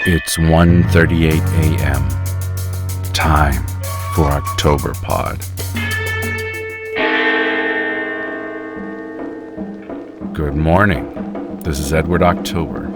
It's 1:38 a.m. Time for Octoberpod. Good morning. This is Edward October.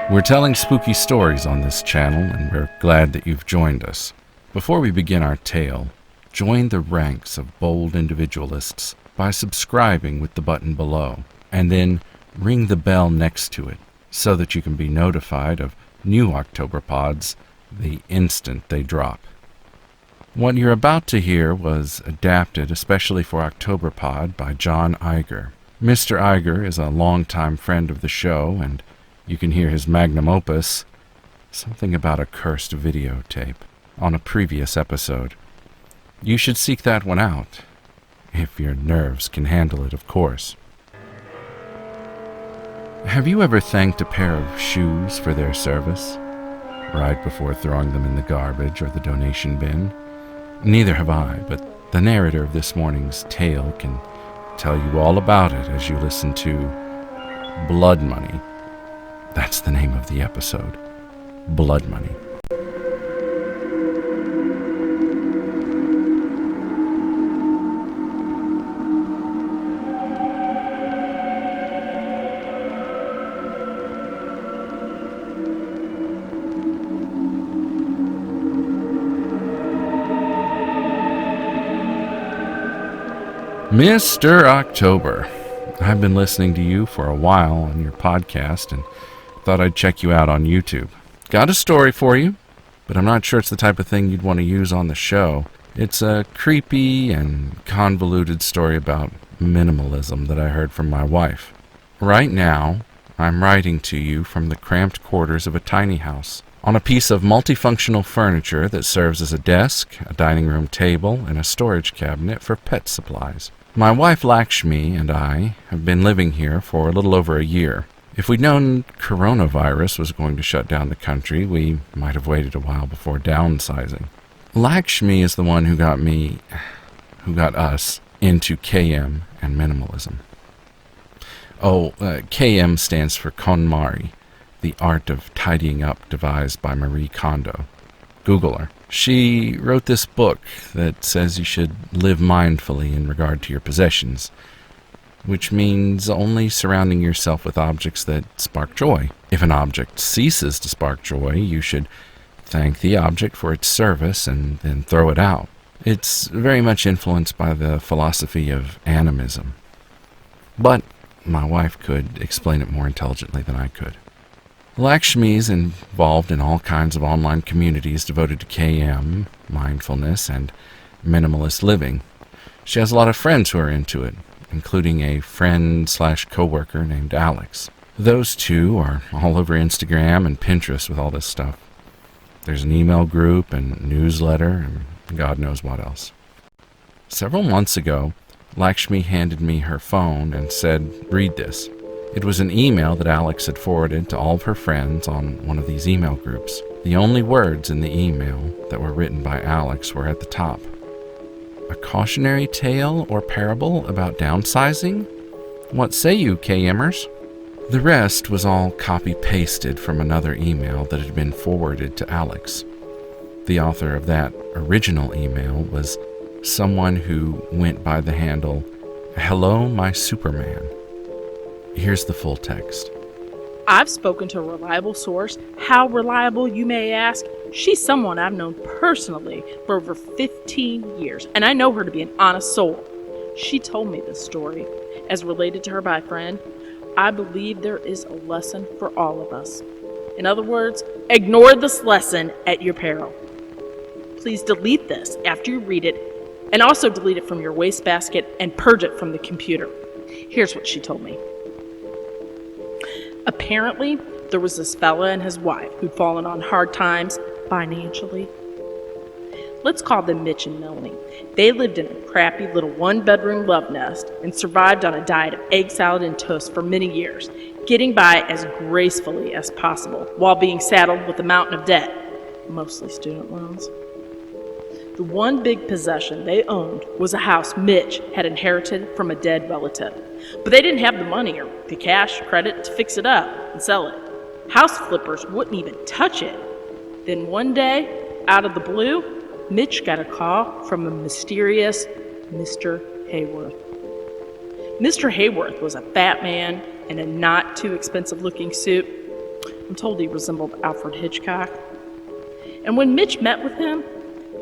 We're telling spooky stories on this channel, and we're glad that you've joined us. Before we begin our tale, join the ranks of bold individualists by subscribing with the button below, and then ring the bell next to it so that you can be notified of new Octoberpods the instant they drop. What you're about to hear was adapted especially for Octoberpod by John Iger. Mr. Iger is a longtime friend of the show, and you can hear his magnum opus, Something About a Cursed Videotape, on a previous episode. You should seek that one out, if your nerves can handle it, of course. Have you ever thanked a pair of shoes for their service, right before throwing them in the garbage or the donation bin? Neither have I, but the narrator of this morning's tale can tell you all about it as you listen to Blood Money. That's the name of the episode, Blood Money. Mr. October, I've been listening to you for a while on your podcast and thought I'd check you out on YouTube. Got a story for you, but I'm not sure it's the type of thing you'd want to use on the show. It's a creepy and convoluted story about minimalism that I heard from my wife. Right now, I'm writing to you from the cramped quarters of a tiny house on a piece of multifunctional furniture that serves as a desk, a dining room table, and a storage cabinet for pet supplies. My wife Lakshmi and I have been living here for a little over a year. If we'd known coronavirus was going to shut down the country, we might have waited a while before downsizing. Lakshmi is the one who got us into KM and minimalism. KM stands for KonMari, the art of tidying up devised by Marie Kondo. Google her. She wrote this book that says you should live mindfully in regard to your possessions, which means only surrounding yourself with objects that spark joy. If an object ceases to spark joy, you should thank the object for its service and then throw it out. It's very much influenced by the philosophy of animism. But my wife could explain it more intelligently than I could. Lakshmi's involved in all kinds of online communities devoted to KM, mindfulness, and minimalist living. She has a lot of friends who are into it, including a friend/coworker named Alex. Those two are all over Instagram and Pinterest with all this stuff. There's an email group and newsletter and God knows what else. Several months ago, Lakshmi handed me her phone and said, "Read this." It was an email that Alex had forwarded to all of her friends on one of these email groups. The only words in the email that were written by Alex were at the top. A cautionary tale or parable about downsizing? What say you, KMers? The rest was all copy-pasted from another email that had been forwarded to Alex. The author of that original email was someone who went by the handle, "Hello, my Superman." Here's the full text. I've spoken to a reliable source. How reliable, you may ask? She's someone I've known personally for over 15 years, and I know her to be an honest soul. She told me this story. As related to her by a friend, I believe there is a lesson for all of us. In other words, ignore this lesson at your peril. Please delete this after you read it, and also delete it from your wastebasket and purge it from the computer. Here's what she told me. Apparently, there was this fella and his wife who'd fallen on hard times financially. Let's call them Mitch and Melanie. They lived in a crappy little one-bedroom love nest and survived on a diet of egg salad and toast for many years, getting by as gracefully as possible while being saddled with a mountain of debt, mostly student loans. The one big possession they owned was a house Mitch had inherited from a dead relative. But they didn't have the money or the cash credit to fix it up and sell it. House flippers wouldn't even touch it. Then one day, out of the blue, Mitch got a call from a mysterious Mr. Hayworth. Mr. Hayworth was a fat man in a not too expensive looking suit. I'm told he resembled Alfred Hitchcock. And when Mitch met with him,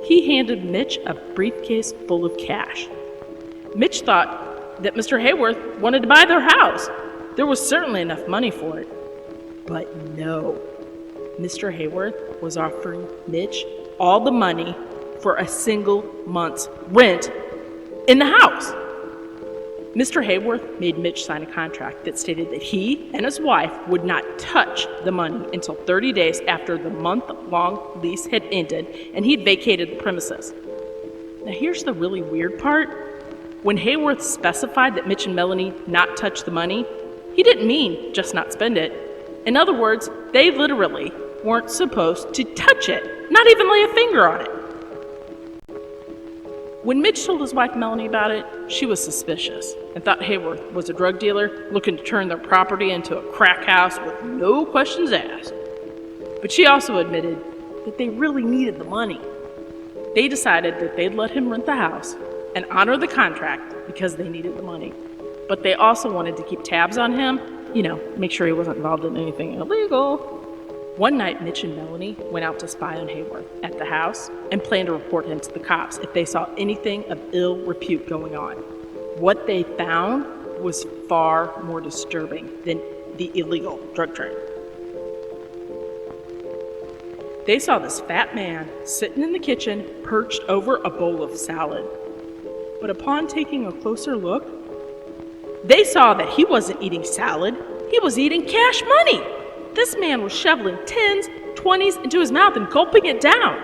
he handed Mitch a briefcase full of cash. Mitch thought that Mr. Hayworth wanted to buy their house. There was certainly enough money for it. But no, Mr. Hayworth was offering Mitch all the money for a single month's rent in the house. Mr. Hayworth made Mitch sign a contract that stated that he and his wife would not touch the money until 30 days after the month-long lease had ended and he'd vacated the premises. Now here's the really weird part. When Hayworth specified that Mitch and Melanie not touch the money, he didn't mean just not spend it. In other words, they literally weren't supposed to touch it, not even lay a finger on it. When Mitch told his wife Melanie about it, she was suspicious and thought Hayworth was a drug dealer looking to turn their property into a crack house with no questions asked. But she also admitted that they really needed the money. They decided that they'd let him rent the house and honor the contract because they needed the money. But they also wanted to keep tabs on him, make sure he wasn't involved in anything illegal. One night, Mitch and Melanie went out to spy on Hayworth at the house and planned to report him to the cops if they saw anything of ill repute going on. What they found was far more disturbing than the illegal drug trade. They saw this fat man sitting in the kitchen, perched over a bowl of salad. But upon taking a closer look, they saw that he wasn't eating salad, he was eating cash money. This man was shoveling 10s, 20s into his mouth and gulping it down.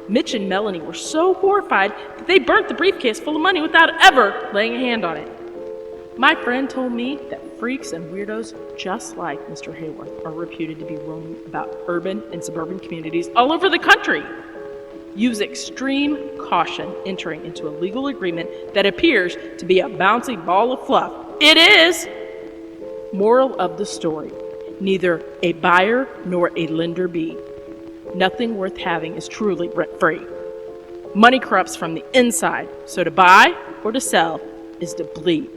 Mitch and Melanie were so horrified that they burnt the briefcase full of money without ever laying a hand on it. My friend told me that freaks and weirdos just like Mr. Hayworth are reputed to be roaming about urban and suburban communities all over the country. Use extreme caution entering into a legal agreement that appears to be a bouncy ball of fluff. It is! Moral of the story. Neither a buyer nor a lender be. Nothing worth having is truly rent-free. Money corrupts from the inside, so to buy or to sell is to bleed.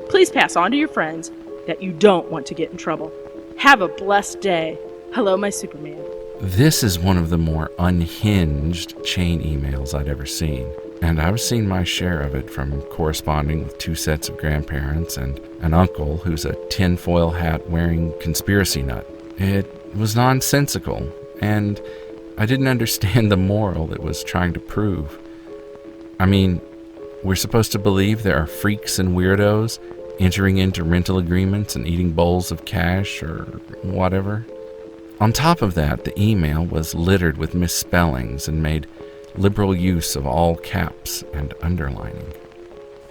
Please pass on to your friends that you don't want to get in trouble. Have a blessed day. Hello, my Superman. This is one of the more unhinged chain emails I'd ever seen, and I've seen my share of it from corresponding with 2 sets of grandparents and an uncle who's a tinfoil hat wearing conspiracy nut. It was nonsensical, and I didn't understand the moral it was trying to prove. I mean, we're supposed to believe there are freaks and weirdos entering into rental agreements and eating bowls of cash or whatever. On top of that, the email was littered with misspellings and made liberal use of all caps and underlining.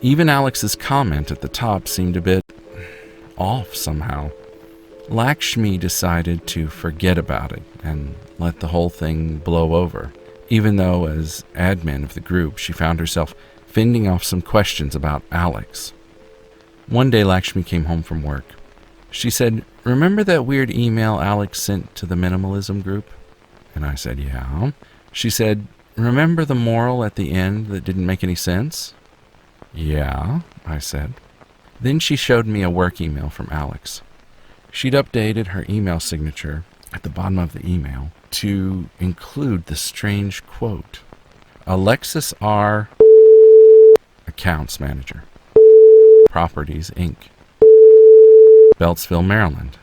Even Alex's comment at the top seemed a bit off somehow. Lakshmi decided to forget about it and let the whole thing blow over, even though as admin of the group she found herself fending off some questions about Alex. One day Lakshmi came home from work. She said, "Remember that weird email Alex sent to the minimalism group?" And I said, "Yeah." She said, "Remember the moral at the end that didn't make any sense?" "Yeah," I said. Then she showed me a work email from Alex. She'd updated her email signature at the bottom of the email to include the strange quote. Alexis R. Accounts Manager. Properties, Inc. Beltsville, Maryland.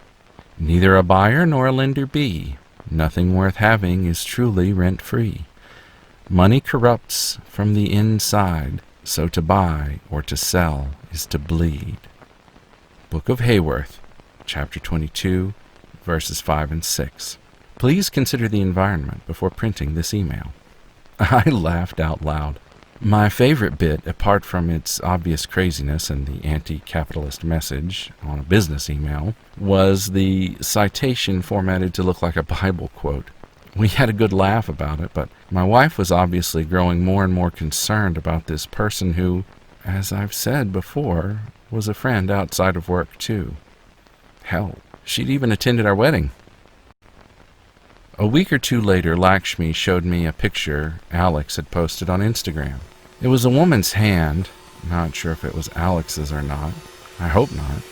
Neither a buyer nor a lender be. Nothing worth having is truly rent-free. Money corrupts from the inside, so to buy or to sell is to bleed. Book of Hayworth, Chapter 22, verses 5 and 6. Please consider the environment before printing this email. I laughed out loud. My favorite bit, apart from its obvious craziness and the anti-capitalist message on a business email, was the citation formatted to look like a Bible quote. We had a good laugh about it, but my wife was obviously growing more and more concerned about this person who, as I've said before, was a friend outside of work too. Hell, she'd even attended our wedding. A week or two later, Lakshmi showed me a picture Alex had posted on Instagram. It was a woman's hand, not sure if it was Alex's or not, I hope not,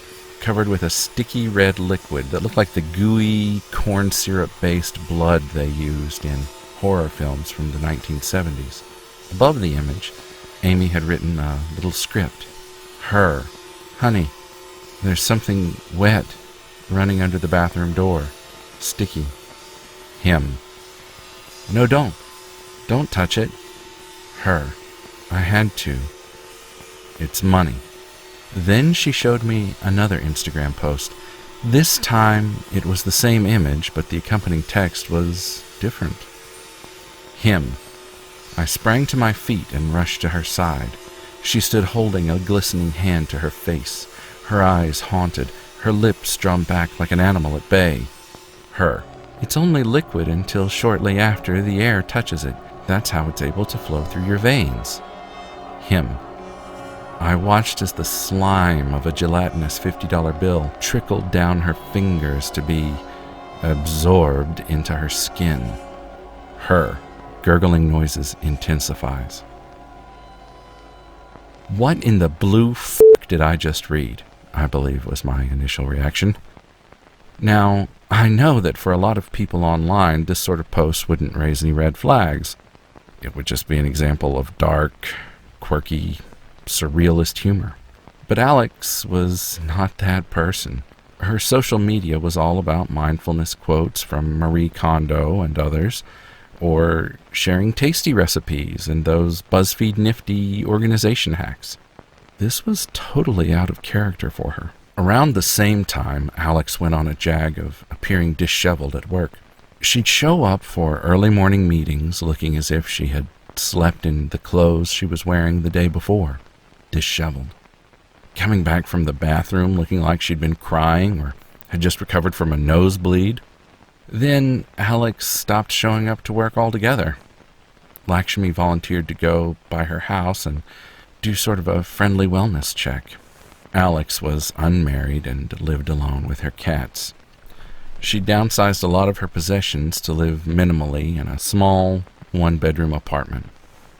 covered with a sticky red liquid that looked like the gooey corn syrup-based blood they used in horror films from the 1970s. Above the image, Amy had written a little script. Her. Honey, there's something wet running under the bathroom door. Sticky. Him. No, don't. Don't touch it. Her. I had to. It's money. Then she showed me another Instagram post. This time it was the same image, but the accompanying text was different. Him. I sprang to my feet and rushed to her side. She stood holding a glistening hand to her face, her eyes haunted, her lips drawn back like an animal at bay. Her. It's only liquid until shortly after the air touches it. That's how it's able to flow through your veins. Him. I watched as the slime of a gelatinous $50 bill trickled down her fingers to be absorbed into her skin. Her. Gurgling noises intensifies. What in the blue f*** did I just read? I believe was my initial reaction. Now, I know that for a lot of people online, this sort of post wouldn't raise any red flags. It would just be an example of dark, quirky, surrealist humor. But Alex was not that person. Her social media was all about mindfulness quotes from Marie Kondo and others, or sharing tasty recipes and those BuzzFeed nifty organization hacks. This was totally out of character for her. Around the same time, Alex went on a jag of appearing disheveled at work. She'd show up for early morning meetings looking as if she had slept in the clothes she was wearing the day before. Disheveled. Coming back from the bathroom looking like she'd been crying or had just recovered from a nosebleed. Then Alex stopped showing up to work altogether. Lakshmi volunteered to go by her house and do sort of a friendly wellness check. Alex was unmarried and lived alone with her cats. She downsized a lot of her possessions to live minimally in a small, one-bedroom apartment.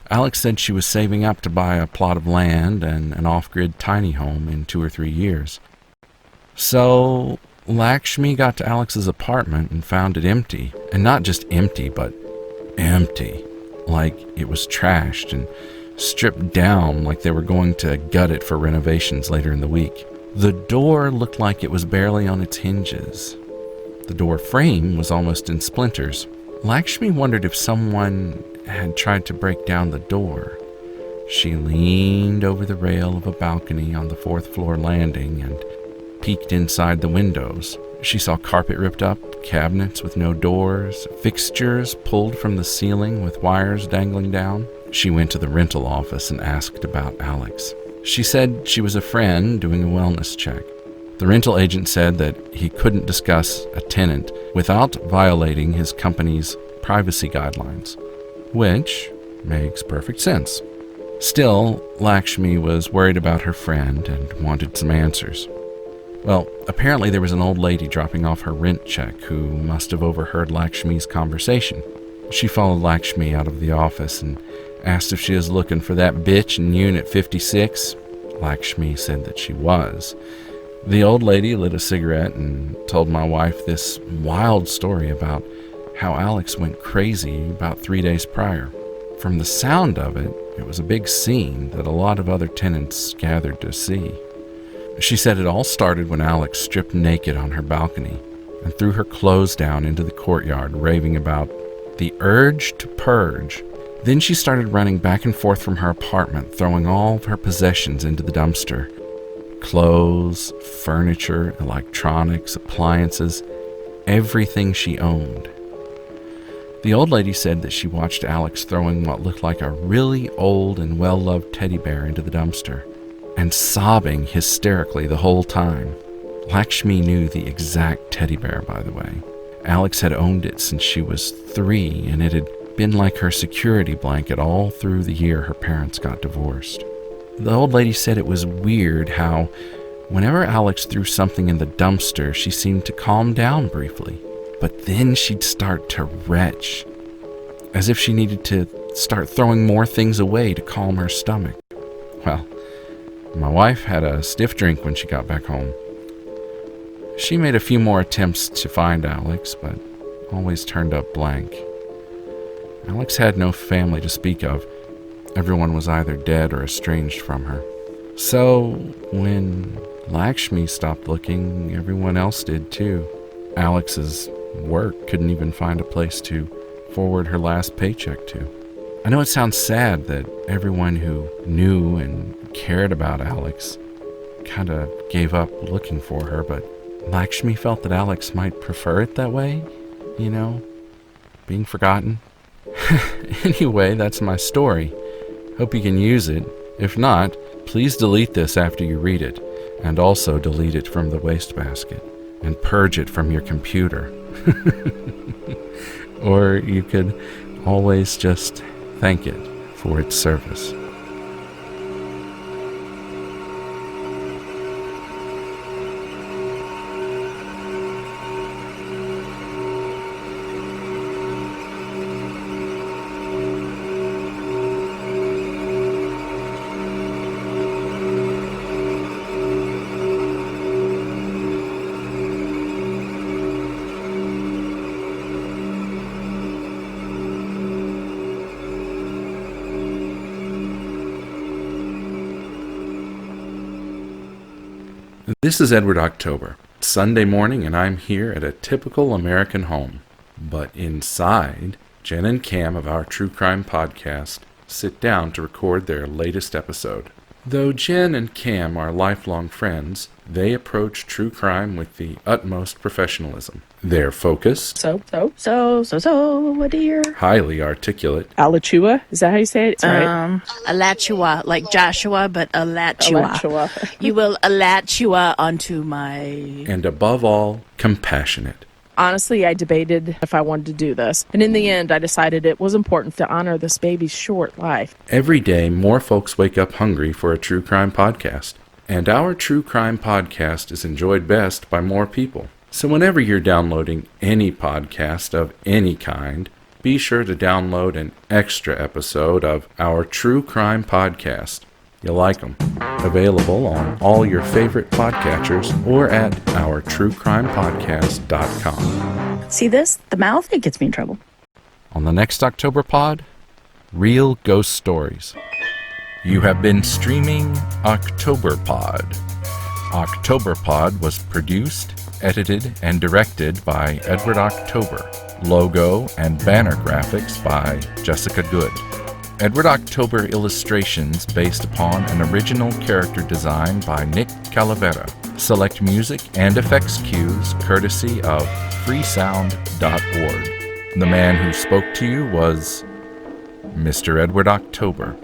Alex said she was saving up to buy a plot of land and an off-grid tiny home in 2 or 3 years. So Lakshmi got to Alex's apartment and found it empty. And not just empty, but empty. Like it was trashed and stripped down like they were going to gut it for renovations later in the week. The door looked like it was barely on its hinges. The door frame was almost in splinters. Lakshmi wondered if someone had tried to break down the door. She leaned over the rail of a balcony on the 4th floor landing and peeked inside the windows. She saw carpet ripped up, cabinets with no doors, fixtures pulled from the ceiling with wires dangling down. She went to the rental office and asked about Alex. She said she was a friend doing a wellness check. The rental agent said that he couldn't discuss a tenant without violating his company's privacy guidelines, which makes perfect sense. Still, Lakshmi was worried about her friend and wanted some answers. Well, apparently there was an old lady dropping off her rent check who must have overheard Lakshmi's conversation. She followed Lakshmi out of the office and asked if she was looking for that bitch in Unit 56. Lakshmi said that she was. The old lady lit a cigarette and told my wife this wild story about how Alex went crazy about 3 days prior. From the sound of it, it was a big scene that a lot of other tenants gathered to see. She said it all started when Alex stripped naked on her balcony and threw her clothes down into the courtyard, raving about the urge to purge. Then she started running back and forth from her apartment, throwing all of her possessions into the dumpster. Clothes, furniture, electronics, appliances, everything she owned. The old lady said that she watched Alex throwing what looked like a really old and well-loved teddy bear into the dumpster, and sobbing hysterically the whole time. Lakshmi knew the exact teddy bear, by the way. Alex had owned it since she was 3, and it had been like her security blanket all through the year her parents got divorced. The old lady said it was weird how, whenever Alex threw something in the dumpster, she seemed to calm down briefly. But then she'd start to retch, as if she needed to start throwing more things away to calm her stomach. Well, my wife had a stiff drink when she got back home. She made a few more attempts to find Alex, but always turned up blank. Alex had no family to speak of. Everyone was either dead or estranged from her. So, when Lakshmi stopped looking, everyone else did too. Alex's work couldn't even find a place to forward her last paycheck to. I know it sounds sad that everyone who knew and cared about Alex kind of gave up looking for her, but Lakshmi felt that Alex might prefer it that way, you know, being forgotten. Anyway, that's my story. Hope you can use it. If not, please delete this after you read it, and also delete it from the wastebasket, and purge it from your computer. Or you could always just thank it for its service. This is Edward October. It's Sunday morning, and I'm here at a typical American home. But inside, Jen and Cam of our True Crime podcast sit down to record their latest episode. Though Jen and Cam are lifelong friends, they approach true crime with the utmost professionalism. Their focus, So, dear. highly articulate, Alachua? Is that how you say it? It's right. Alachua, like Joshua, but Alachua. Alachua. You will Alachua onto my... and above all, compassionate. Honestly, I debated if I wanted to do this. And in the end, I decided it was important to honor this baby's short life. Every day, more folks wake up hungry for a true crime podcast. And our true crime podcast is enjoyed best by more people. So whenever you're downloading any podcast of any kind, be sure to download an extra episode of our True Crime Podcast. You'll like them. Available on all your favorite podcatchers or at ourtruecrimepodcast.com. See this? The mouth? It gets me in trouble. On the next Octoberpod, real ghost stories. You have been streaming Octoberpod. Octoberpod was produced, edited, and directed by Edward October. Logo and banner graphics by Jessica Good. Edward October illustrations based upon an original character design by Nic Calavera. Select music and effects cues courtesy of freesound.org. The man who spoke to you was Mr. Edward October.